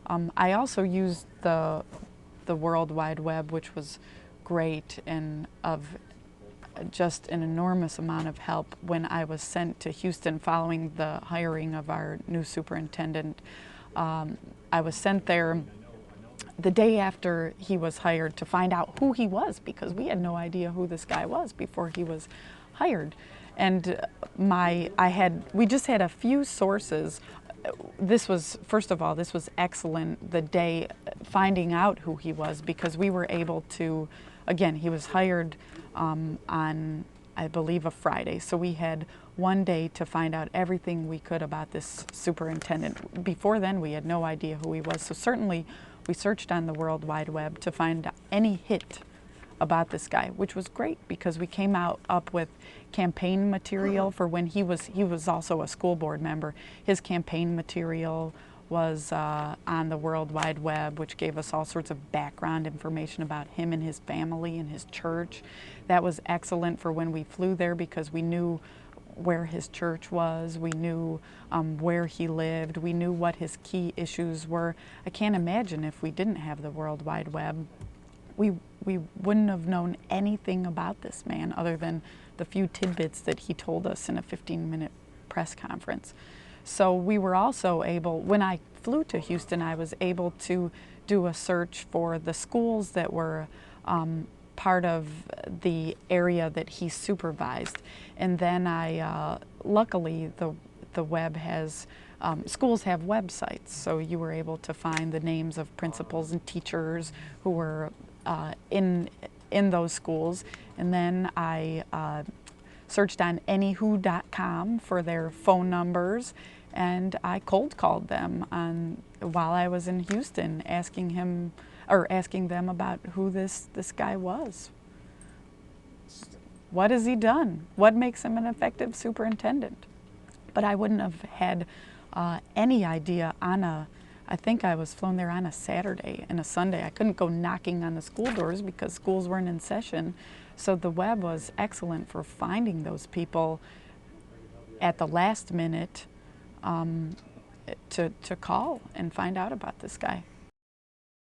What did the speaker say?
I also used the World Wide Web, which was great and of just an enormous amount of help when I was sent to Houston following the hiring of our new superintendent. I was sent there the day after he was hired to find out who he was, because we had no idea who this guy was before he was hired. And we just had a few sources. This was, first of all, this was excellent, the day finding out who he was, because we were able to, again, he was hired on, I believe, a Friday. So we had one day to find out everything we could about this superintendent. Before then, we had no idea who he was. So certainly we searched on the World Wide Web to find any hit about this guy, which was great because we came up with campaign material for when he was also a school board member. His campaign material was on the World Wide Web, which gave us all sorts of background information about him and his family and his church. That was excellent for when we flew there because we knew where his church was, we knew where he lived, we knew what his key issues were. I can't imagine if we didn't have the World Wide Web. We wouldn't have known anything about this man other than the few tidbits that he told us in a 15-minute press conference. So we were also able, when I flew to Houston, I was able to do a search for the schools that were part of the area that he supervised. And then luckily the web has, schools have websites, so you were able to find the names of principals and teachers who were in those schools. And then I searched on anywho.com for their phone numbers, and I cold called them while I was in Houston, asking them about who this guy was. What has he done? What makes him an effective superintendent? But I wouldn't have had any idea I think I was flown there on a Saturday and a Sunday. I couldn't go knocking on the school doors because schools weren't in session. So the web was excellent for finding those people at the last minute to call and find out about this guy.